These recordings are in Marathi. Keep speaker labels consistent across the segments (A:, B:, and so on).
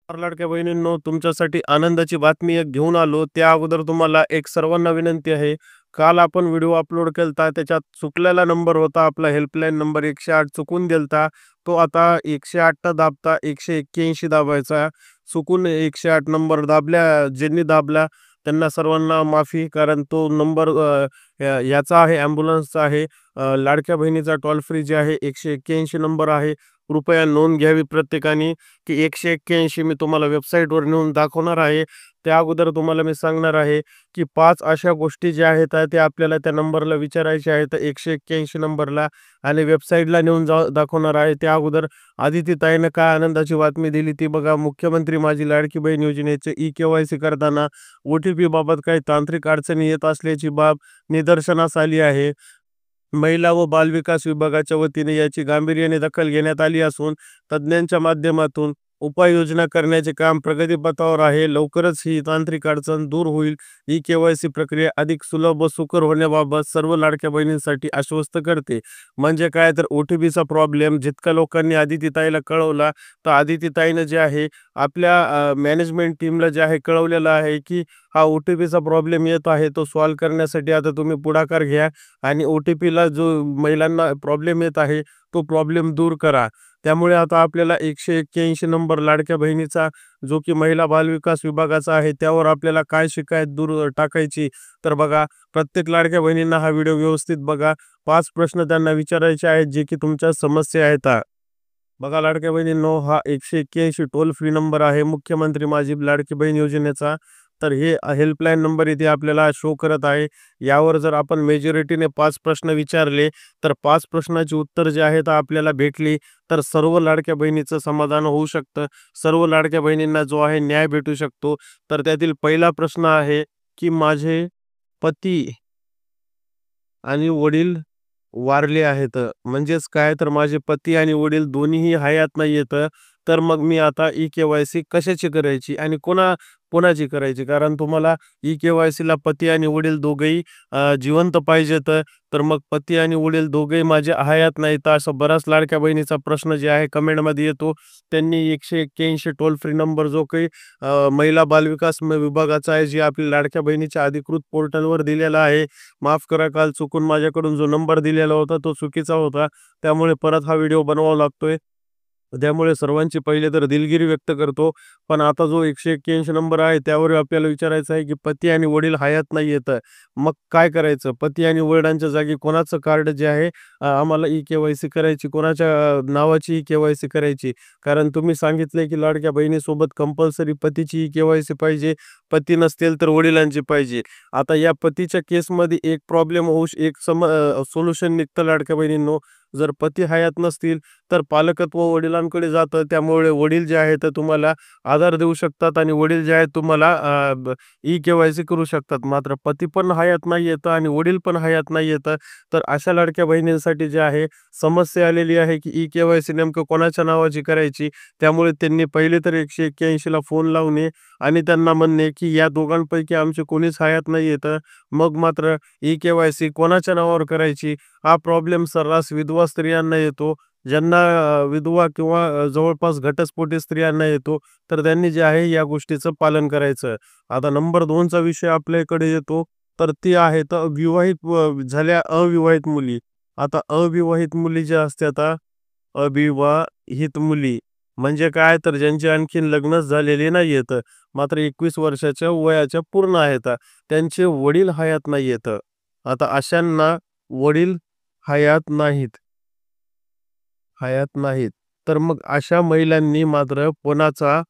A: लाडक्या बहिणींनो, तुमच्यासाठी आनंदाची बातमी एक घेऊन आलो. त्या अगोदर तुम्हाला एक सर्वांना विनंती आहे. काल आपण व्हिडिओ अपलोड केलता, त्याच्यात चुकलेला नंबर होता. आपला हेल्पलाईन नंबर 108 चुकून दिलता. तो आता 108 न दाबता 181 दाबायचा. चुकून 108 नंबर ज्यांनी दाबला त्यांना सर्वांना माफी. कारण तो नंबर याचा आहे, ॲम्ब्युलन्सचा आहे. लाडक्या बहिणीचा टोल फ्री जे आहे 181 नंबर आहे. कृपया नोंद घ्यावी प्रत्येकाने. की 181 मी तुम्हाला वेबसाईटवर नेऊन दाखवणार आहे. त्या अगोदर तुम्हाला मी सांगणार आहे, की 5 अशा गोष्टी ज्या आहेत त्या आपल्याला त्या नंबरला विचारायच्या आहेत 181 नंबरला आणि वेबसाईटला नेऊन दाखवणार आहे. त्या अगोदर आदितीताईनं काय आनंदाची बातमी दिली ती बघा. मुख्यमंत्री माझी लाडकी बहीण योजनेचे ई-के-वाय-सी करताना ओ-टी-पी बाबत काही तांत्रिक अडचणी येत असल्याची बाब निदर्शनास आली आहे. महिला व बालविकास विभागाच्या वतीने याची गांभीर्याने दखल घेण्यात आली असून तज्ज्ञांच्या माध्यमातून उपाययोजना करण्याचे काम प्रगतीपथावर आहे. लवकरच ही तांत्रिक अडचण दूर होईल. ई-के-वाय-सी प्रक्रिया अधिक सुलभ व सुकर होण्याबाबत सर्व लाडक्या बहिणींसाठी आश्वस्त करते. म्हणजे काय तर ओ-टी-पीचा प्रॉब्लेम जितक्या लोकांनी आदितीताईला कळवला, तर आदितीताईनं जे आहे आपल्या मॅनेजमेंट टीमला जे आहे कळवलेलं आहे, की हा ओ-टी-पीचा प्रॉब्लेम येत आहे, तो सॉल्व्ह करण्यासाठी आता तुम्ही पुढाकार घ्या आणि ओ-टी-पीला जो महिलांना प्रॉब्लेम येत आहे, तो प्रॉब्लेम दूर करा. त्यामुळे आता आपल्याला 181 नंबर लाडक्या बहिणीचा जो की महिला बालविकास विभागाचा आहे, त्यावर आपल्याला काय शिकायत दूर टाकायची. तर बघा, प्रत्येक लाडक्या बहिणींना हा व्हिडिओ व्यवस्थित बघा. 5 प्रश्न त्यांना विचारायचे आहेत, जे की तुमच्या समस्या आहेत. बघा लाडक्या बहिणींनो, हा 181 टोल फ्री नंबर आहे मुख्यमंत्री माझी लाडकी बहीण योजनेचा. तर हे हेल्पलाईन नंबर इथे आपल्याला शो करत आहे. यावर जर आपण मेजॉरिटीने 5 प्रश्न विचारले, तर 5 प्रश्नाची उत्तर जे आहेत आपल्याला भेटली, तर सर्व लाडक्या बहिणीचं समाधान होऊ शकतं. सर्व लाडक्या बहिणींना जो आहे न्याय भेटू शकतो. तर त्यातील पहिला प्रश्न आहे, की माझे पती आणि वडील वारले आहेत. म्हणजेच काय तर माझे पती आणि वडील दोन्हीही हयात नाहीयेत. तर मग मी आता ई-के-वाय-सी कशाची करायची आणि कोणाची करायची? कारण तुम्हाला ई-के-वाय-सीला पती आणि वडील दोघंही जिवंत पाहिजेत. तर मग पती आणि वडील दोघंही माझे हयात नाहीत. असा बराच लाडक्या बहिणीचा प्रश्न जे आहे कमेंटमध्ये येतो. त्यांनी 181 टोल फ्री नंबर जो काही महिला बालविकास विभागाचा आहे, जी आपल्या लाडक्या बहिणीच्या अधिकृत पोर्टलवर दिलेला आहे. माफ करा, काल चुकून माझ्याकडून जो नंबर दिलेला होता तो चुकीचा होता. त्यामुळे परत हा व्हिडिओ बनवावा लागतोय. त्यामुळे सर्वांची पहिले तर दिलगिरी व्यक्त करतो. पण आता जो 181 नंबर आहे त्यावर आपल्याला विचारायचं आहे, की पती आणि वडील हयात नाहीयेत. मग काय करायचं? पती आणि वडिलांच्या जागी कोणाचं कार्ड जे आहे आम्हाला ई-के-वाय-सी करायची, कोणाच्या नावाची ई-के-वाय-सी करायची? कारण तुम्ही सांगितलंय, की लाडक्या बहिणीसोबत कंपल्सरी पतीची ई-के-वाय-सी पाहिजे. पती नसतील तर वडिलांची पाहिजे. आता या पतीच्या केसमध्ये एक प्रॉब्लेम एक सोल्युशन निघतं लाडक्या बहिणींनो. जर पती हयात नसतील तर पालकत्व वडिलांकडे जातं. त्यामुळे वडील जे आहेत ते तुम्हाला आधार देऊ शकतात आणि वडील जे आहेत तुम्हाला ई-के-वाय-सी करू शकतात. मात्र पती पण हयात नाही आहेत आणि वडील पण हयात नाही आहेत. तर अशा लाडक्या बहिणींसाठी जे आहे समस्या आलेली आहे, की ई-के-वाय-सी नेमकं कोणाच्या नावाची करायची. त्यामुळे त्यांनी पहिले तर 181 ला फोन लावणे आणि त्यांना म्हणणे, की या दोघांपैकी आमचे कोणीच हयात नाही आहेत. मग मात्र ई-के-वाय-सी कोणाच्या नावावर करायची? हा प्रॉब्लेम सर्रास विधवा स्त्रियांना येतो. ज्यांना विधवा किंवा जवळपास घटस्फोटी स्त्रियांना येतो. तर त्यांनी जे आहे या गोष्टीचं पालन करायचं. आता नंबर 2 चा विषय आपल्याकडे येतो. तर ती आहेत झाल्या अविवाहित मुली. आता अविवाहित मुली ज्या असतात अविवाहित मुली म्हणजे काय तर ज्यांचे आणखीन लग्नच झालेले नाहीयेत. मात्र 21 वर्षाच्या वयाच्या पूर्ण आहेत. त्यांचे वडील हयात नाहीयेत. आता अशांना वडील हयात नाहीत. हयात नाहीत. तर मग अशा महिलांनी मात्र कोणाचा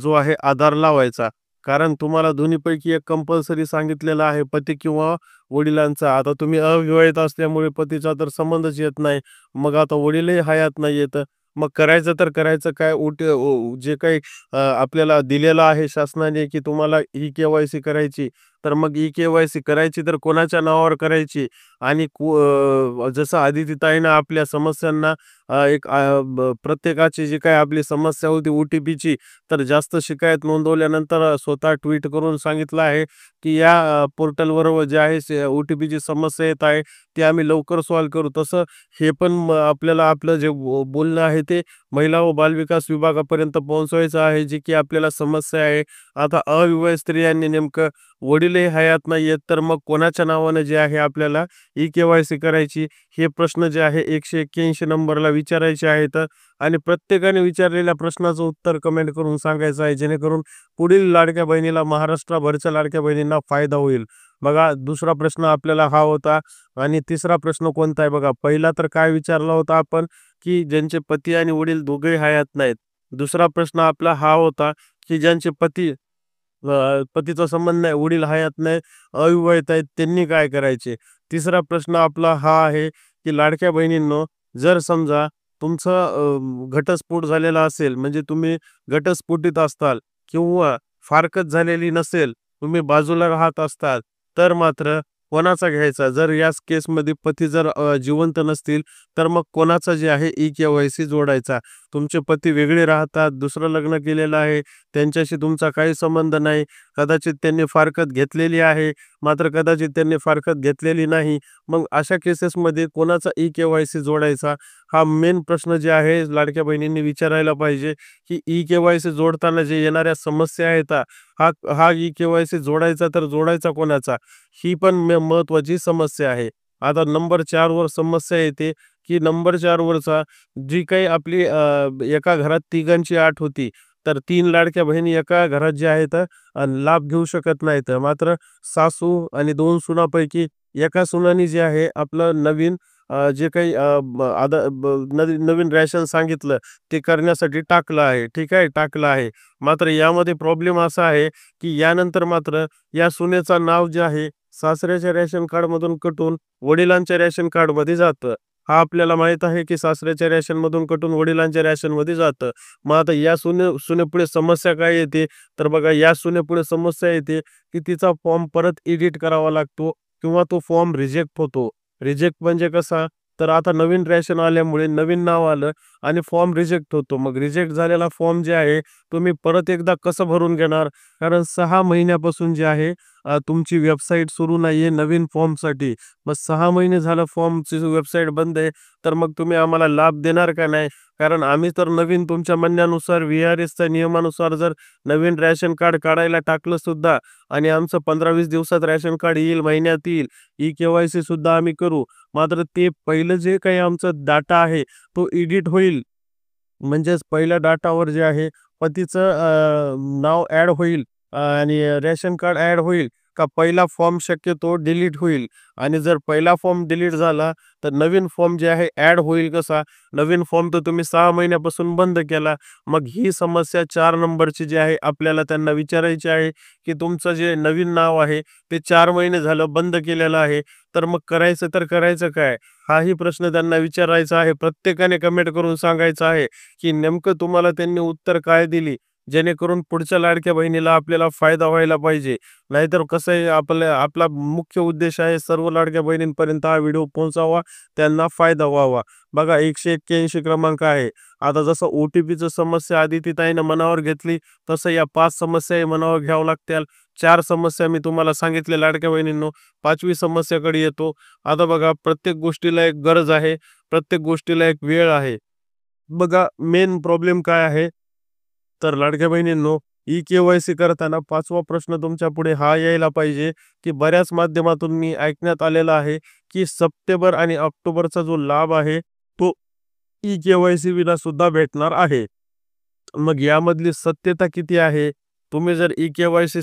A: जो आहे आधार लावायचा. कारण तुम्हाला दोन्हीपैकी एक कंपल्सरी सांगितलेला आहे पती किंवा वडिलांचा. आता तुम्ही अविवाहित असल्यामुळे पतीचा तर संबंधच येत नाही. मग आता वडीलही हयात नाहीयेत. मग करायचं तर करायचं काय? जे काही आपल्याला दिलेलं आहे शासनाने, की तुम्हाला ई-के-वाय-सी करायची. तर मग ई-के-वाय-सी करायची तर कोणाच्या नावावर करायची? आणि जसं आदितीताईनं आपल्या समस्यांना प्रत्येकाची जी काही आपली समस्या होती OTPची, तर जास्त शिकायत नोंदवल्यानंतर स्वतः ट्विट करून सांगितलं आहे, की या पोर्टलवर जे आहे OTPची समस्या येत आहे, ती आम्ही लवकर सॉल्व्ह करू. तसं हे पण आपल्याला आपलं जे बोलणं आहे ते महिला व बालविकास विभागापर्यंत पोहोचवायचं आहे, जी की आपल्याला समस्या आहे. आता अविवाहित स्त्रियांनी नेमकं वडीलही हयात नाहीयेत, तर मग कोणाच्या नावानं जे आहे आपल्याला ई-के-वाय-सी करायची, हे प्रश्न जे आहे 181 नंबरला विचारायचे आहेत आणि प्रत्येकाने विचारलेल्या प्रश्नाचं उत्तर कमेंट करून सांगायचं आहे, जेणेकरून पुढील लाडक्या बहिणीला महाराष्ट्रभरच्या लाडक्या बहिणींना फायदा होईल. बघा, दुसरा प्रश्न आपल्याला हा होता आणि तिसरा प्रश्न कोणता आहे बघा. पहिला तर काय विचारला होता आपण, की ज्यांचे पती आणि वडील दोघेही हयात नाहीत. दुसरा प्रश्न आपला हा होता, की ज्यांचे पतीचा संबंध नाही, वडील हयात नाही, अविवाहित आहेत, त्यांनी काय करायचे? तिसरा प्रश्न आपला हा आहे, की लाडक्या बहिणींनो, जर समजा तुमचा घटस्फोट झालेला असेल, म्हणजे तुम्ही घटस्फोटीत असताल किंवा फारकत झालेली नसेल, तुम्ही बाजूला राहत असताल, तर मात्र कोणाचा घ्यायचा? जर याच केसमध्ये पती जर जिवंत नसतील, तर मग कोणाचा जे आहे ई-के-वाय-सी जोडायचा? तुमचे पती वेगळे राहतात, दुसरं लग्न केलेलं आहे, त्यांच्याशी तुमचा काही संबंध नाही. कदाचित त्यांनी फारकत घेतलेली आहे, मात्र कदाचित त्यांनी फारकत घेतलेली नाही. मग अशा केसेसमध्ये कोणाचा ई-के-वाय-सी जोडायचा? हा मेन प्रश्न जे आहे लाडक्या बहिणींनी विचारायला पाहिजे, की ई-के-वाय-सी जोडताना जे येणाऱ्या समस्या आहेत, हा हा ई-के-वाय-सी जोडायचा तर जोडायचा कोणाचा? ही पण महत्त्वाची समस्या आहे. आता नंबर 4 वर समस्या येते, की नंबर 4 वरचा जी काही आपली एका घरात तिघांची अट होती, तर 3 लाडक्या बहिणी एका घरात ज्या आहेत लाभ घेऊ शकत नाहीत. मात्र सासू आणि 2 सुनांपैकी एका सुनानी जे आहे आपलं नवीन जे काही नवीन रॅशन सांगितलं ते करण्यासाठी टाकलं आहे. ठीक आहे, टाकलं आहे. मात्र यामध्ये प्रॉब्लेम असा आहे, की यानंतर मात्र या सुनेचं नाव जे आहे सासऱ्याच्या रेशन कार्डमधून कटून वडिलांच्या रेशन कार्डमध्ये जातं. हा आपल्याला माहीत आहे, की सासऱ्याच्या रेशनमधून कटून वडिलांच्या रेशनमध्ये जातं. मग आता या सुनेपुढे समस्या काय येते? तर बघा, या सुनेपुढे समस्या येते, की तिचा फॉर्म परत एडिट करावा लागतो किंवा तो फॉर्म रिजेक्ट होतो. रिजेक्ट म्हणजे कसा? तर आता नवीन रेशन आल्यामुळे नवीन नाव आलं आणि फॉर्म रिजेक्ट होतो. मग रिजेक्ट झालेला फॉर्म जे आहे तुम्ही परत एकदा कसं भरून घेणार? कारण 6 महिन्यापासून जे आहे तुमची वेबसाईट सुरू नाहीये नवीन फॉर्मसाठी. मग 6 महिने झालं फॉर्मची वेबसाईट बंद आहे, तर मग तुम्ही आम्हाला लाभ देणार का नाही? कारण आम्ही तर नवीन तुमच्या म्हणण्यानुसार व्ही-आर-एसच्या नियमानुसार जर नवीन रेशन कार्ड काढायला टाकलं सुद्धा आणि आमचं 15-20 दिवसात रेशन कार्ड येईल, महिन्यात येईल, ई-के-वाय-सी सुद्धा आम्ही करू. मात्र ते पहिलं जे काही आमचं डाटा आहे तो एडिट होईल. म्हणजेच पहिल्या डाटावर जे आहे पतीचं नाव ॲड होईल आणि रेशन कार्ड ॲड होईल का पहिला फॉर्म शक्यतो डिलीट होईल आणि जर पहिला फॉर्म डिलीट झाला तर नवीन फॉर्म जे आहे ॲड होईल कसा? नवीन फॉर्म तर तुम्ही 6 महिन्यापासून बंद केला. मग ही समस्या 4 नंबरची जी आहे आपल्याला त्यांना विचारायची आहे, की तुमचं जे नवीन नाव आहे ते 4 महिने झालं बंद केलेलं आहे. तर मग करायचं तर करायचं काय? हाही प्रश्न त्यांना विचारायचा आहे. प्रत्येकाने कमेंट करून सांगायचं आहे, की नेमकं तुम्हाला त्यांनी उत्तर काय दिली, जेणेकरून पुढच्या लाडक्या बहिणीला आपल्याला फायदा व्हायला पाहिजे. नाहीतर कसं आहे, आपला मुख्य उद्देश आहे सर्व लाडक्या बहिणींपर्यंत हा व्हिडिओ पोहोचावा, त्यांना फायदा व्हावा. बघा, 181 क्रमांक आहे. आता जसं OTPचं समस्या आदितीताईनं मनावर घेतली, तसं या 5 समस्याही मनावर घ्यावं लागतील. 4 समस्या मी तुम्हाला सांगितल्या लाडक्या बहिणींनो. 5वी समस्याकडे येतो. आता बघा, प्रत्येक गोष्टीला एक गरज आहे, प्रत्येक गोष्टीला एक वेळ आहे. बघा, मेन प्रॉब्लेम काय आहे? तर लाडक्या बहिणींनो, ई-के-वाय-सी करताना 5वा प्रश्न तुमच्यापुढे हा यायला पाहिजे, की बऱ्याच माध्यमातून मी ऐकण्यात आलेलं आहे, की सप्टेंबर आणि ऑक्टोबरचा जो लाभ आहे, तो ई-के-वाय-सी विना सुद्धा भेटणार आहे. मग यामधली सत्यता किती आहे? तुम्ही जर ई-के-वाय-सी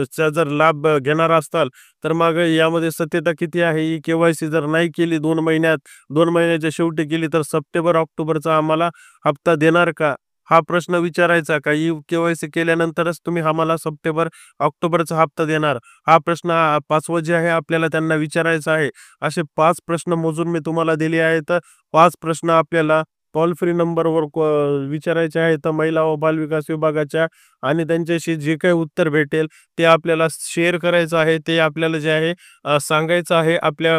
A: चा जर लाभ घेणार असताल, तर मग यामध्ये सत्यता किती आहे? ई-के-वाय-सी जर नाही केली 2 महिन्यात, 2 महिन्याच्या शेवटी केली, तर सप्टेंबर, ऑक्टोबरचा आम्हाला हप्ता देणार का? हा प्रश्न विचारायचा का? ई-के-वाय-सी केल्यानंतरच तुम्ही आम्हाला सप्टेंबर, ऑक्टोबरचा हप्ता देणार? हा प्रश्न 5वं जे आहे आपल्याला त्यांना विचारायचा आहे. असे 5 प्रश्न मोजून मी तुम्हाला दिले आहेत. 5 प्रश्न आपल्याला टोल फ्री नंबरवर विचारायचे आहे तर महिला व बालविकास विभागाच्या, आणि त्यांच्याशी जे काही उत्तर भेटेल ते आपल्याला शेअर करायचं आहे. ते आपल्याला जे आहे सांगायचं आहे, आपल्या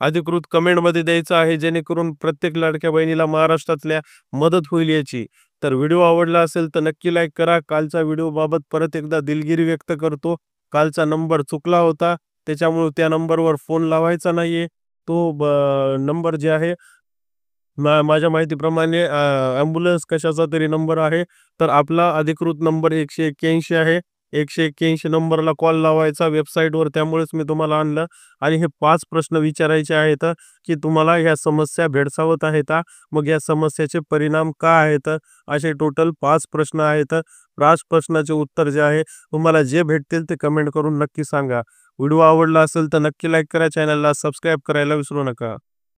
A: अधिकृत कमेंटमध्ये द्यायचं आहे, जेणेकरून प्रत्येक लाडक्या बहिणीला महाराष्ट्रातल्या मदत होईल याची. तर व्हिडिओ आवडला असेल तर नक्की लाईक करा. कालच्या व्हिडिओबाबत परत एकदा दिलगिरी व्यक्त करतो. कालचा नंबर चुकला होता, त्याच्यामुळे त्या नंबरवर फोन लावायचा नाहीये. तो नंबर जे आहे माझ्या माहितीप्रमाणे ॲम्ब्युलन्स कशाचा तरी नंबर आहे. तर आपला अधिकृत नंबर 181 आहे. 181 नंबरला कॉल लावायचा वेबसाईटवर. त्यामुळेच मी तुम्हाला आणलं आणि हे 5 प्रश्न विचारायचे आहेत, की तुम्हाला ह्या समस्या भेडसावत आहेत. मग या समस्येचे परिणाम काय आहेत? असे टोटल 5 प्रश्न आहेत. 5 प्रश्नाचे उत्तर जे आहे तुम्हाला जे भेटतील ते कमेंट करून नक्की सांगा. व्हिडिओ आवडला असेल तर नक्की लाईक करा. चॅनलला सबस्क्राईब करायला विसरू नका.